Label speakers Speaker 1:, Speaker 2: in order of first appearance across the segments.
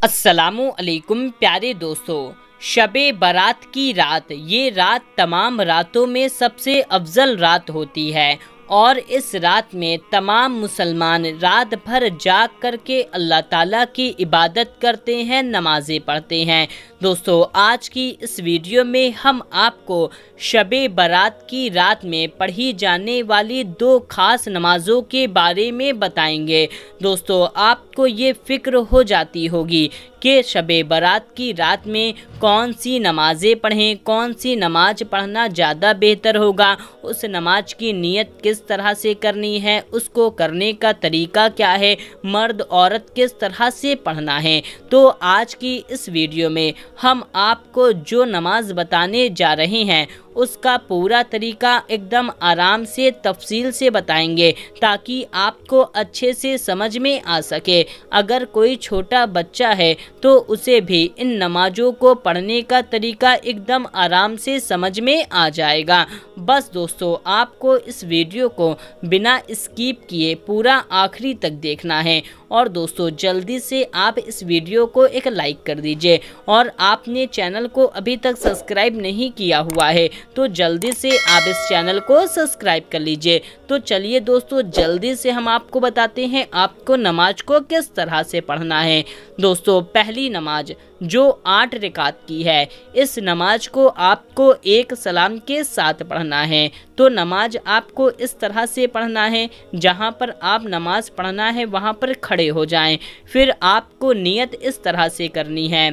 Speaker 1: अस्सलामु अलैकुम प्यारे दोस्तों, शबे बारात की रात ये रात तमाम रातों में सबसे अफजल रात होती है और इस रात में तमाम मुसलमान रात भर जाग करके अल्लाह ताला की इबादत करते हैं, नमाज़ें पढ़ते हैं। दोस्तों, आज की इस वीडियो में हम आपको शबे बारात की रात में पढ़ी जाने वाली दो खास नमाज़ों के बारे में बताएंगे। दोस्तों, आपको ये फ़िक्र हो जाती होगी कि शबे बारात की रात में कौन सी नमाज़ें पढ़ें, कौन सी नमाज पढ़ना ज़्यादा बेहतर होगा, उस नमाज की नीयत किस तरह से करनी है, उसको करने का तरीका क्या है, मर्द औरत किस तरह से पढ़ना है। तो आज की इस वीडियो में हम आपको जो नमाज बताने जा रहे हैं उसका पूरा तरीका एकदम आराम से तफसील से बताएंगे ताकि आपको अच्छे से समझ में आ सके। अगर कोई छोटा बच्चा है तो उसे भी इन नमाजों को पढ़ने का तरीका एकदम आराम से समझ में आ जाएगा। बस दोस्तों, आपको इस वीडियो को बिना स्किप किए पूरा आखिरी तक देखना है। और दोस्तों, जल्दी से आप इस वीडियो को एक लाइक कर दीजिए और आपने चैनल को अभी तक सब्सक्राइब नहीं किया हुआ है तो जल्दी से आप इस चैनल को सब्सक्राइब कर लीजिए। तो चलिए दोस्तों, जल्दी से हम आपको बताते हैं आपको नमाज को किस तरह से पढ़ना है। दोस्तों, पहली नमाज जो 8 रकात की है, इस नमाज को आपको एक सलाम के साथ पढ़ना है। तो नमाज आपको इस तरह से पढ़ना है, जहां पर आप नमाज पढ़ना है वहां पर खड़े हो जाएं। फिर आपको नियत इस तरह से करनी है,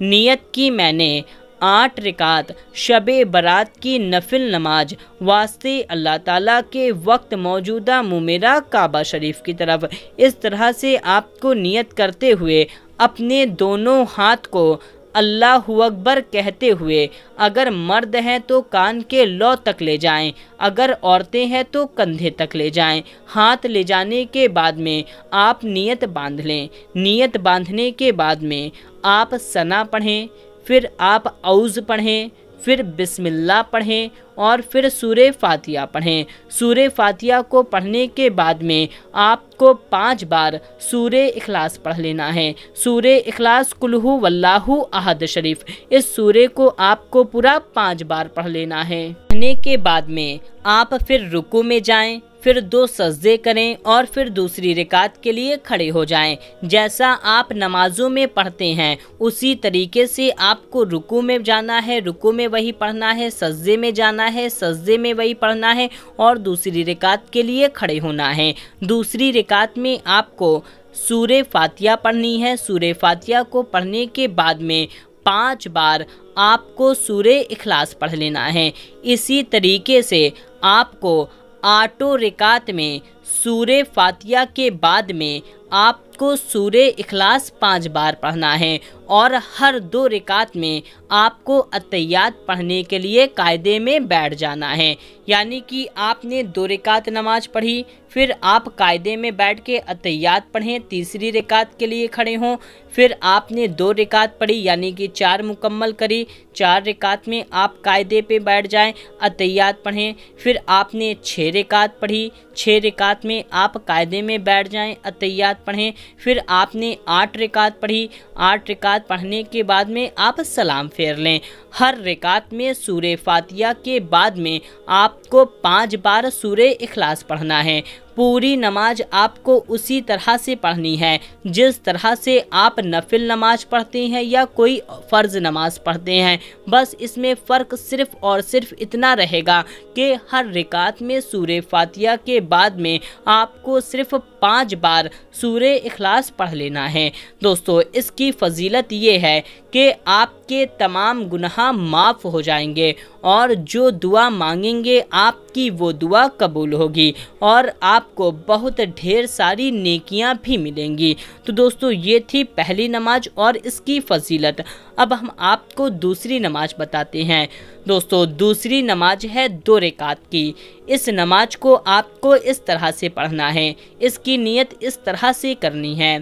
Speaker 1: नियत की मैंने 8 रकात शबे बारात की नफिल नमाज वास्ते अल्लाह ताला के वक्त मौजूदा मुँह मेरा काबा शरीफ की तरफ। इस तरह से आपको नियत करते हुए अपने दोनों हाथ को अल्लाहु अकबर कहते हुए, अगर मर्द हैं तो कान के लौ तक ले जाएं, अगर औरतें हैं तो कंधे तक ले जाएं। हाथ ले जाने के बाद में आप नियत बांध लें। नियत बांधने के बाद में आप सना पढ़ें, फिर आप औज़ पढ़ें, फिर बिस्मिल्लाह पढ़ें और फिर सूरे फातिहा पढ़ें। सूरे फातिहा को पढ़ने के बाद में आपको 5 बार सूरे इखलास पढ़ लेना है। सूरे इखलास कुल्हु वल्लाहु अहद शरीफ, इस सूरे को आपको पूरा 5 बार पढ़ लेना है। पढ़ने के बाद में आप फिर रुकू में जाएं, फिर 2 सजदे करें और फिर दूसरी रकात के लिए खड़े हो जाएं। जैसा आप नमाजों में पढ़ते हैं उसी तरीके से आपको रुकू में जाना है, रुकू में वही पढ़ना है, सजदे में जाना है, सजदे में वही पढ़ना है और दूसरी रकात के लिए खड़े होना है। दूसरी रकात में आपको सूरे फातिहा पढ़नी है। सूरे फातिहा को पढ़ने के बाद में 5 बार आपको सूरे इखलास पढ़ लेना है। इसी तरीके से आपको 8 रकात में सूरे फातिहा के बाद में आपको सूरे इखलास 5 बार पढ़ना है और हर 2 रकात में आपको अत्तहियात पढ़ने के लिए कायदे में बैठ जाना है। यानी कि आपने 2 रकात नमाज पढ़ी, फिर आप कायदे में बैठ के अत्तहियात पढ़ें, तीसरी रकात के लिए खड़े हों, फिर आपने 2 रकात पढ़ी यानी कि 4 मुकम्मल करी, 4 रकात में आप कायदे पे बैठ जाएं, अत्तहियात पढ़ें, फिर आपने 6 रकात पढ़ी, 6 रकात में आप कायदे में बैठ जाएं, अत्तहियात पढ़ें, फिर आपने 8 रकात पढ़ी, 8 रकात पढ़ने के बाद में आप सलाम फेर लें। हर रकात में सूरे फातिहा के बाद में आपको 5 बार सूरे इखलास पढ़ना है। पूरी नमाज आपको उसी तरह से पढ़नी है जिस तरह से आप नफिल नमाज पढ़ते हैं या कोई फ़र्ज़ नमाज पढ़ते हैं। बस इसमें फ़र्क सिर्फ़ और सिर्फ इतना रहेगा कि हर रकात में सूरे फातिहा के बाद में आपको सिर्फ 5 बार सूरे इखलास पढ़ लेना है। दोस्तों, इसकी फ़जीलत ये है कि आपके तमाम गुनाह माफ़ हो जाएंगे और जो दुआ मांगेंगे आपकी वो दुआ कबूल होगी और आपको बहुत ढेर सारी नेकियां भी मिलेंगी। तो दोस्तों, ये थी पहली नमाज और इसकी फ़जीलत। अब हम आपको दूसरी नमाज बताते हैं। दोस्तों, दूसरी नमाज है 2 रकात की। इस नमाज को आपको इस तरह से पढ़ना है, इसकी नियत इस तरह से करनी है,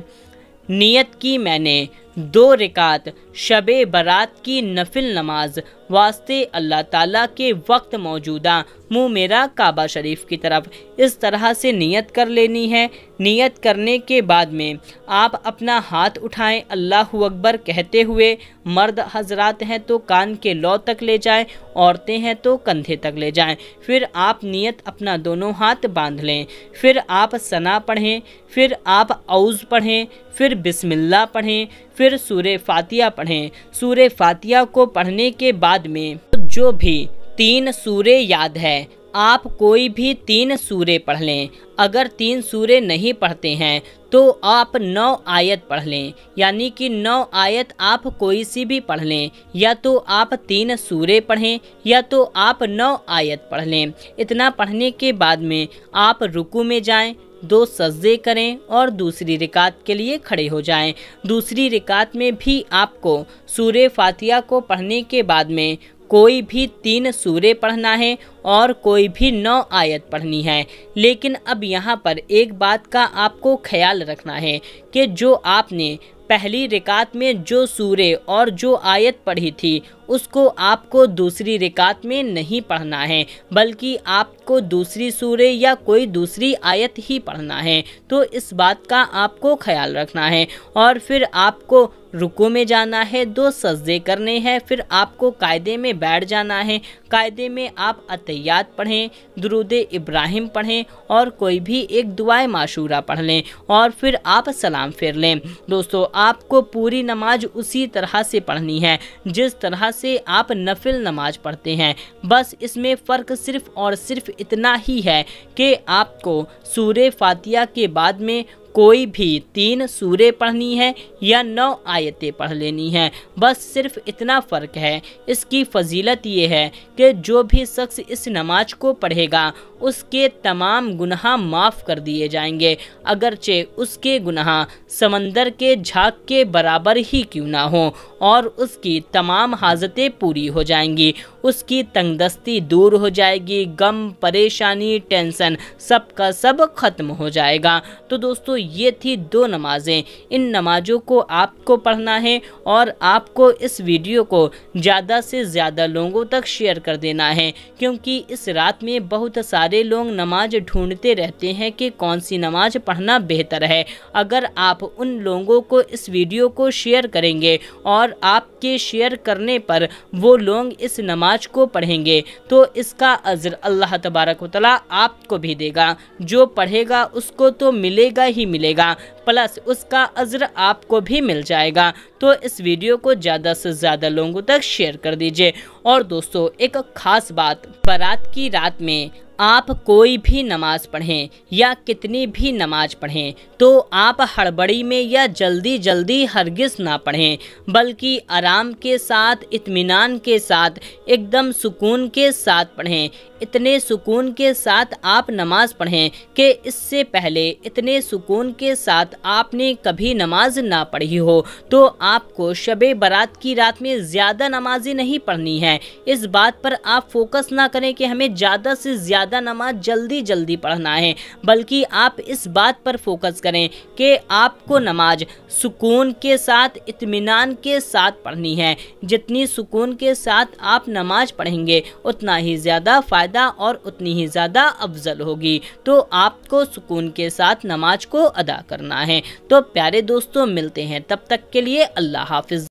Speaker 1: नियत की मैंने 2 रकात शब बारात की नफिल नमाज वास्ते अल्लाह ताला के वक्त मौजूदा मुँह मेरा काबा शरीफ की तरफ इस तरह से नियत कर लेनी है। नियत करने के बाद में आप अपना हाथ उठाएं अल्लाहु अकबर कहते हुए। मर्द हजरात हैं तो कान के लौ तक ले जाएं, औरतें हैं तो कंधे तक ले जाएं। फिर आप नियत अपना दोनों हाथ बांध लें। फिर आप सना पढ़ें, फिर आप औज़ पढ़ें, फिर बिस्मिल्लाह पढ़ें, फिर सूरे फातिहा पढ़ें। सूरे फातिहा को पढ़ने के बाद में जो भी 3 सूरे याद है आप कोई भी 3 सूरे पढ़ लें। अगर 3 सूरे नहीं पढ़ते हैं तो आप 9 आयत पढ़ लें, यानी कि 9 आयत आप कोई सी भी पढ़ लें। या तो आप 3 सूरे पढ़ें या तो आप 9 आयत पढ़ लें। इतना पढ़ने के बाद में आप रुकू में जाएं, 2 सजदे करें और दूसरी रकात के लिए खड़े हो जाएं। दूसरी रकात में भी आपको सूरे फातिहा को पढ़ने के बाद में कोई भी 3 सूरे पढ़ना है और कोई भी 9 आयत पढ़नी है। लेकिन अब यहाँ पर एक बात का आपको ख्याल रखना है कि जो आपने पहली रकात में जो सूरे और जो आयत पढ़ी थी उसको आपको दूसरी रकात में नहीं पढ़ना है, बल्कि आपको दूसरी सूरे या कोई दूसरी आयत ही पढ़ना है। तो इस बात का आपको ख्याल रखना है। और फिर आपको रुकू में जाना है, 2 सजदे करने हैं, फिर आपको कायदे में बैठ जाना है। कायदे में आप अतहियात पढ़ें, दुरूद इब्राहिम पढ़ें और कोई भी एक दुआए माशूरा पढ़ लें और फिर आप सलाम फेर लें। दोस्तों, आपको पूरी नमाज उसी तरह से पढ़नी है जिस तरह से आप नफिल नमाज पढ़ते हैं। बस इसमें फ़र्क सिर्फ और सिर्फ इतना ही है कि आपको सूरे फातिहा के बाद में कोई भी 3 सूरे पढ़नी है या 9 आयतें पढ़ लेनी है। बस सिर्फ इतना फ़र्क है। इसकी फजीलत ये है कि जो भी शख्स इस नमाज को पढ़ेगा उसके तमाम गुनाह माफ़ कर दिए जाएंगे, अगरचे उसके गुनाह समंदर के झाग के बराबर ही क्यों ना हो, और उसकी तमाम हाजतें पूरी हो जाएंगी। उसकी तंगदस्ती दूर हो जाएगी, गम, परेशानी, टेंशन सब का सब ख़त्म हो जाएगा। तो दोस्तों, ये थी 2 नमाज़ें। इन नमाज़ों को आपको पढ़ना है और आपको इस वीडियो को ज़्यादा से ज़्यादा लोगों तक शेयर कर देना है, क्योंकि इस रात में बहुत सारे लोग नमाज ढूंढते रहते हैं कि कौन सी नमाज पढ़ना बेहतर है। अगर आप उन लोगों को इस वीडियो को शेयर करेंगे और आपके शेयर करने पर वो लोग इस नमाज को पढ़ेंगे तो इसका अज्र अल्लाह तबारक व तआला आपको भी देगा। जो पढ़ेगा उसको तो मिलेगा ही मिलेगा, प्लस उसका अज्र आपको भी मिल जाएगा। तो इस वीडियो को ज़्यादा से ज़्यादा लोगों तक शेयर कर दीजिए। और दोस्तों, एक ख़ास बात, बारात की रात में आप कोई भी नमाज पढ़ें या कितनी भी नमाज पढ़ें तो आप हड़बड़ी में या जल्दी जल्दी हरगिज़ ना पढ़ें, बल्कि आराम के साथ, इत्मीनान के साथ, एकदम सुकून के साथ पढ़ें। इतने सुकून के साथ आप नमाज पढ़ें कि इससे पहले इतने सुकून के साथ आपने कभी नमाज ना पढ़ी हो। तो आपको शबे बारात की रात में ज़्यादा नमाजें नहीं पढ़नी है। इस बात पर आप फोकस ना करें कि हमें ज़्यादा से ज़्यादा नमाज जल्दी जल्दी पढ़ना है, बल्कि आप इस बात पर फोकस करें कि आपको नमाज सुकून के साथ, इत्मीनान के साथ पढ़नी है। जितनी सुकून के साथ आप नमाज पढ़ेंगे उतना ही ज़्यादा फ़ायदा और उतनी ही ज़्यादा अफजल होगी। तो आपको सुकून के साथ नमाज को अदा करना है। तो प्यारे दोस्तों, मिलते हैं तब तक के लिए अल्लाह हाफिज़।